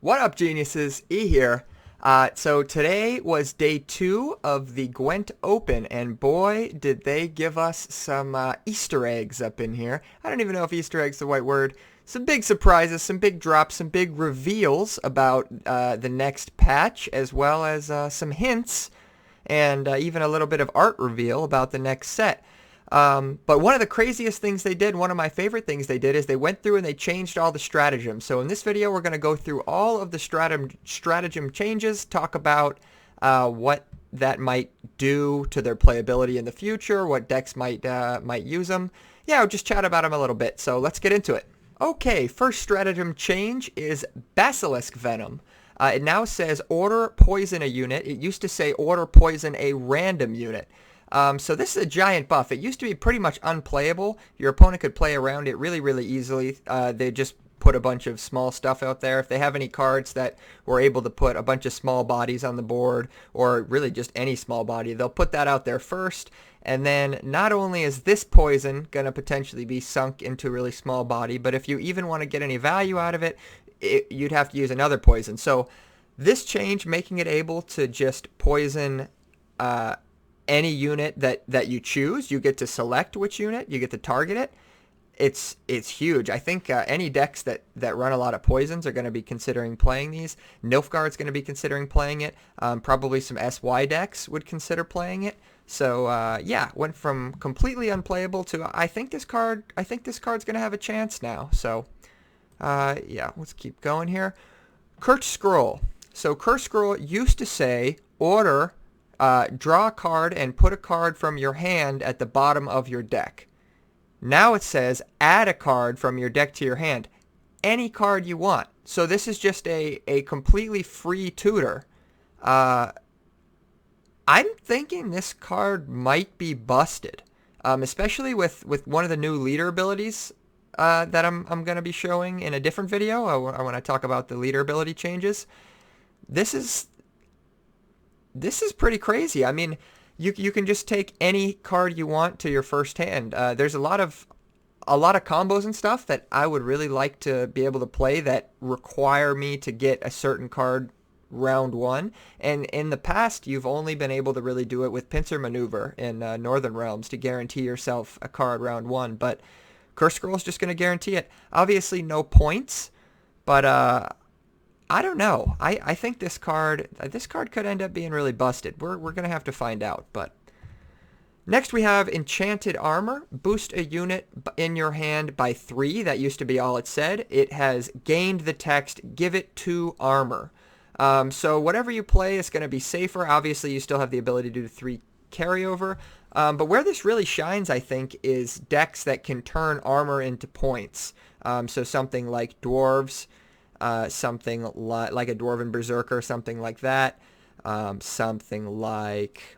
What up, geniuses? E here. So today was day 2 of the Gwent Open, and boy, did they give us some Easter eggs up in here. I don't even know if Easter egg's the right word. Some big surprises, some big drops, some big reveals about the next patch, as well as some hints and even a little bit of art reveal about the next set. But one of the craziest things they did, one of my favorite things they did, is they went through and they changed all the stratagems. So in this video, we're going to go through all of the stratagem changes, talk about what that might do to their playability in the future, what decks might use them. Yeah, we'll just chat about them a little bit. So let's get into it. Okay, first stratagem change is Basilisk Venom. It now says order poison a unit. It used to say order poison a random unit. So this is a giant buff. It used to be pretty much unplayable. Your opponent could play around it really, really easily. They just put a bunch of small stuff out there. If they have any cards that were able to put a bunch of small bodies on the board, or really just any small body, they'll put that out there first. And then not only is this poison going to potentially be sunk into a really small body, but if you even want to get any value out of it, you'd have to use another poison. So this change, making it able to just poison any unit that you choose, you get to select which unit, you get to target it. It's huge. I think any decks that run a lot of poisons are going to be considering playing these. Nilfgaard's going to be considering playing it. Probably some SY decks would consider playing it. So yeah, went from completely unplayable to I think this card's going to have a chance now. So yeah, let's keep going here. Curse Scroll. So Curse Scroll used to say order draw a card and put a card from your hand at the bottom of your deck. Now it says add a card from your deck to your hand. Any card you want. So this is just a completely free tutor. I'm thinking this card might be busted. Especially with one of the new leader abilities that I'm going to be showing in a different video. I want to talk about the leader ability changes. This is pretty crazy. I mean, you can just take any card you want to your first hand. There's a lot of combos and stuff that I would really like to be able to play that require me to get a certain card round one. And in the past, you've only been able to really do it with Pincer Maneuver in Northern Realms to guarantee yourself a card round one. But Curse Scroll is just going to guarantee it. Obviously, no points, but I don't know. I think this card could end up being really busted. We're going to have to find out. But next we have Enchanted Armor. Boost a unit in your hand by 3. That used to be all it said. It has gained the text, give it 2 armor. So whatever you play is going to be safer. Obviously, you still have the ability to do 3 carryover. But where this really shines, I think, is decks that can turn armor into points. So something like Dwarves. Something like a Dwarven Berserker, something like that. Something like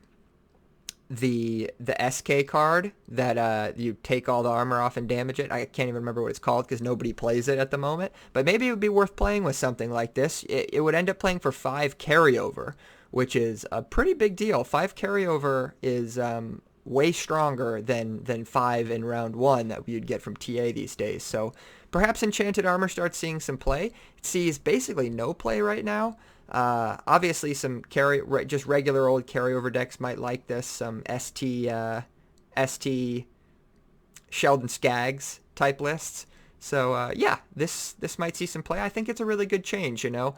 the SK card that you take all the armor off and damage it. I can't even remember what it's called because nobody plays it at the moment. But maybe it would be worth playing with something like this. It would end up playing for 5 carryover, which is a pretty big deal. 5 carryover is way stronger than 5 in round 1 that you'd get from TA these days. So perhaps Enchanted Armor starts seeing some play. It sees basically no play right now. Obviously some just regular old carryover decks might like this. Some ST Sheldon Skaggs type lists. So yeah, this might see some play. I think it's a really good change, you know.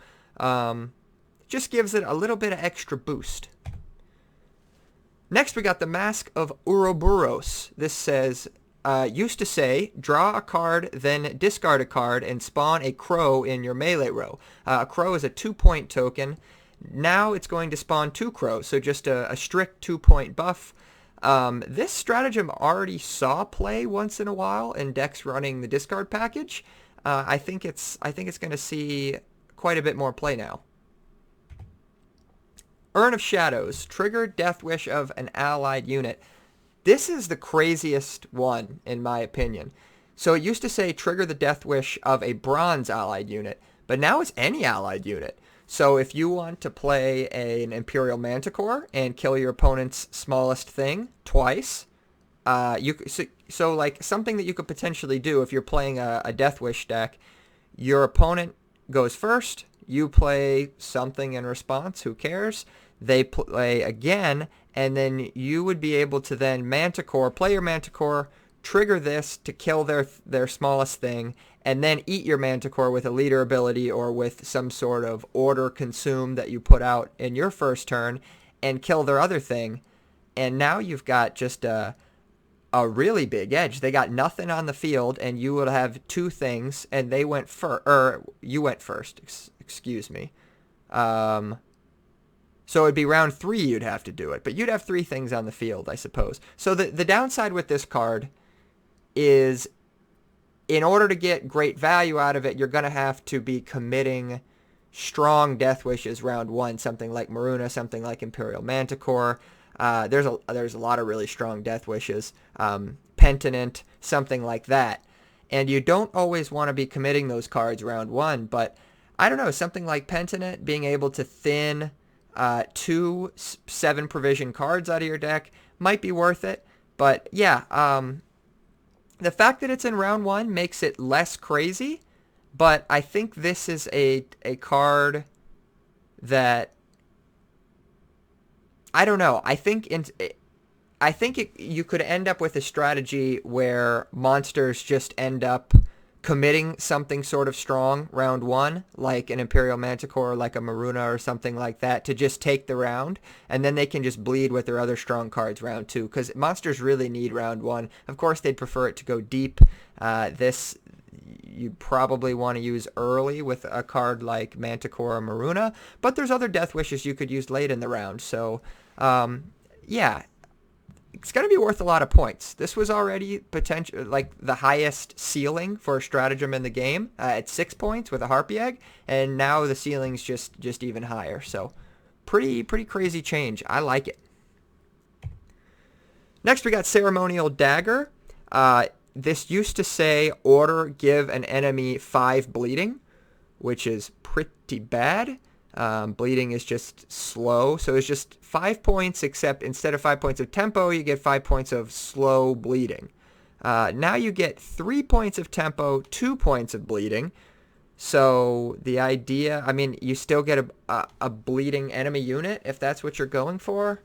Just gives it a little bit of extra boost. Next, we got the Mask of Uroboros. This says, used to say, draw a card, then discard a card, and spawn a crow in your melee row. A crow is a 2-point token. Now it's going to spawn 2 crows, so just a strict 2-point buff. This stratagem already saw play once in a while in decks running the discard package. I think it's going to see quite a bit more play now. Urn of Shadows. Trigger Death Wish of an allied unit. This is the craziest one, in my opinion. So it used to say trigger the Death Wish of a bronze allied unit, but now it's any allied unit. So if you want to play an Imperial Manticore and kill your opponent's smallest thing twice, so like something that you could potentially do if you're playing a Death Wish deck, your opponent goes first, you play something in response, who cares? They play again, and then you would be able to then play your Manticore, trigger this to kill their smallest thing, and then eat your Manticore with a leader ability or with some sort of order consume that you put out in your first turn and kill their other thing. And now you've got just a really big edge. They got nothing on the field, and you will have two things, and they went first, or you went first, excuse me. So it'd be round 3 you'd have to do it, but you'd have 3 things on the field, I suppose. So the downside with this card is, in order to get great value out of it, you're going to have to be committing strong Death Wishes round 1, something like Maruna, something like Imperial Manticore. There's a lot of really strong Death Wishes, Penitent, something like that. And you don't always want to be committing those cards round 1, but I don't know, something like Penitent, being able to thin 2 7 provision cards out of your deck might be worth it. But yeah, the fact that it's in round 1 makes it less crazy, but I think this is a card that, I don't know. I think you could end up with a strategy where monsters just end up committing something sort of strong round 1, like an Imperial Manticore, like a Maruna or something like that, to just take the round, and then they can just bleed with their other strong cards round 2, because monsters really need round 1. Of course, they'd prefer it to go deep. This you'd probably want to use early with a card like Manticore or Maruna, but there's other Death Wishes you could use late in the round. So, yeah, it's going to be worth a lot of points. This was already potential, like the highest ceiling for a stratagem in the game at 6 points with a Harpy Egg, and now the ceiling's just even higher. So, pretty crazy change. I like it. Next, we got Ceremonial Dagger. This used to say order give an enemy 5 bleeding, which is pretty bad. Bleeding is just slow, so it's just 5 points, except instead of 5 points of tempo, you get 5 points of slow bleeding. Now you get 3 points of tempo, 2 points of bleeding. So the idea, I mean, you still get a bleeding enemy unit if that's what you're going for.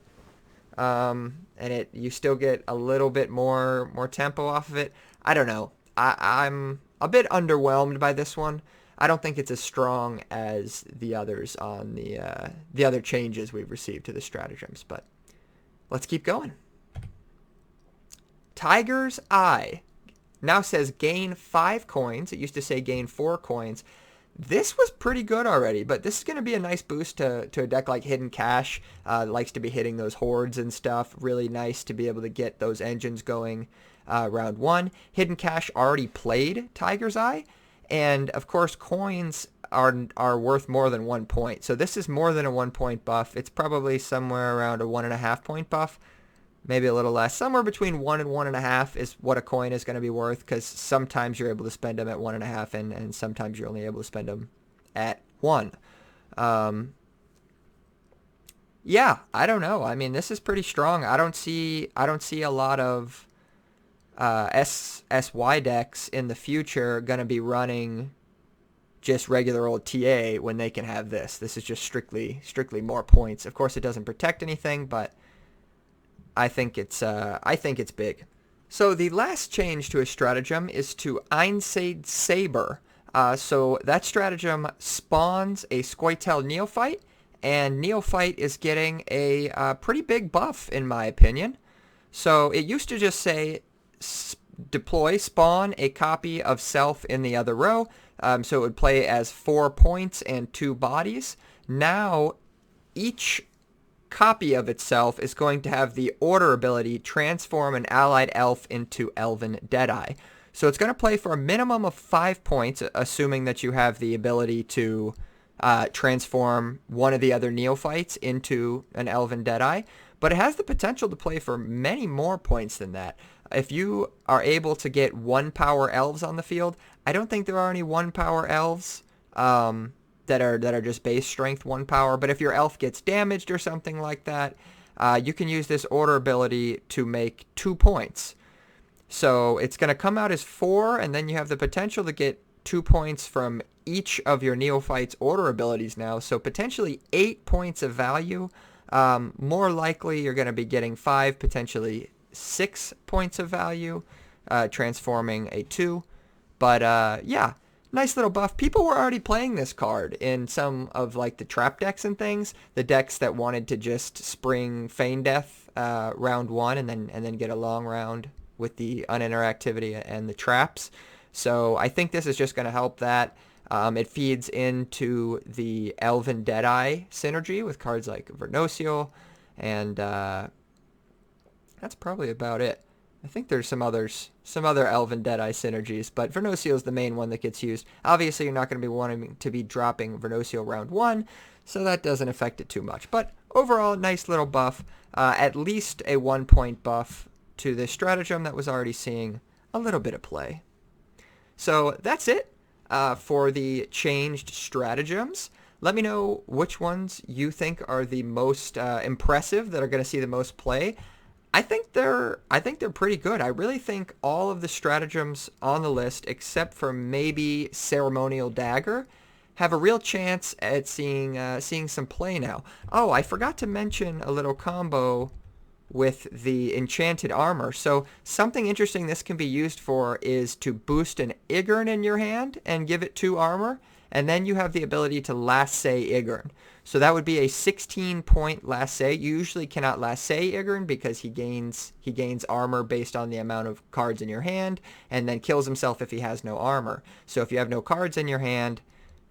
And you still get a little bit more tempo off of it. I don't know. I'm a bit underwhelmed by this one. I don't think it's as strong as the others on the other changes we've received to the stratagems, but let's keep going. Tiger's Eye now says gain 5 coins. It used to say gain 4 coins. This was pretty good already, but this is going to be a nice boost to a deck like Hidden Cache. Likes to be hitting those hordes and stuff. Really nice to be able to get those engines going round 1. Hidden Cache already played Tiger's Eye, and of course coins are worth more than 1 point. So this is more than a 1 point buff. It's probably somewhere around a 1.5 point buff. Maybe a little less. Somewhere between 1 and 1.5 is what a coin is going to be worth, because sometimes you're able to spend them at 1.5 and sometimes you're only able to spend them at 1. Yeah, I don't know. I mean, this is pretty strong. I don't see a lot of SY decks in the future going to be running just regular old TA when they can have this. This is just strictly more points. Of course, it doesn't protect anything, but I think it's big. So the last change to a stratagem is to Einsaid Saber. So that stratagem spawns a Scoia'tael Neophyte, and Neophyte is getting a pretty big buff, in my opinion. So it used to just say deploy, spawn a copy of self in the other row. So it would play as 4 points and 2 bodies. Now each copy of itself is going to have the order ability transform an allied elf into Elven Deadeye. So it's going to play for a minimum of 5 points, assuming that you have the ability to transform one of the other neophytes into an Elven Deadeye. But it has the potential to play for many more points than that. If you are able to get 1 power elves on the field, I don't think there are any 1 power elves that are just base strength 1 power, but if your elf gets damaged or something like that, you can use this order ability to make 2 points. So it's going to come out as 4, and then you have the potential to get 2 points from each of your Neophyte's order abilities now, so potentially 8 points of value. More likely you're going to be getting 5, potentially 6 points of value, transforming a 2. But yeah, nice little buff. People were already playing this card in some of like the trap decks and things, the decks that wanted to just spring Feign Death round 1 and then get a long round with the uninteractivity and the traps. So I think this is just going to help that. It feeds into the Elven Deadeye synergy with cards like Vernociel, and that's probably about it. I think there's some other Elven Deadeye synergies, but Vernociel is the main one that gets used. Obviously, you're not going to be wanting to be dropping Vernociel round 1, so that doesn't affect it too much. But overall, nice little buff, at least a 1-point buff to this stratagem that was already seeing a little bit of play. So that's it for the changed stratagems. Let me know which ones you think are the most impressive, that are going to see the most play. I think they're pretty good. I really think all of the stratagems on the list, except for maybe Ceremonial Dagger, have a real chance at seeing some play now. Oh, I forgot to mention a little combo with the Enchanted Armor. So something interesting this can be used for is to boost an Igern in your hand and give it 2 armor, and then you have the ability to lassay Igern. So that would be a 16-point lassay. You usually cannot lassay Igern because he gains armor based on the amount of cards in your hand, and then kills himself if he has no armor. So if you have no cards in your hand,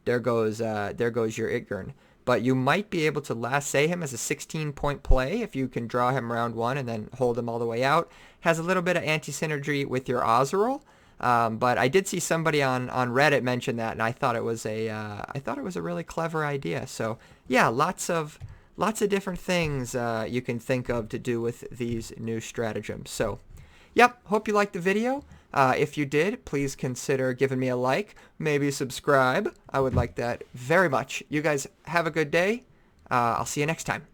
there goes your Igern. But you might be able to lassay him as a 16-point play if you can draw him round 1 and then hold him all the way out. Has a little bit of anti-synergy with your Ozeril, but I did see somebody on Reddit mention that, and I thought it was a really clever idea. So yeah, lots of different things you can think of to do with these new stratagems. So yep, hope you liked the video. If you did, please consider giving me a like, maybe subscribe. I would like that very much. You guys have a good day. I'll see you next time.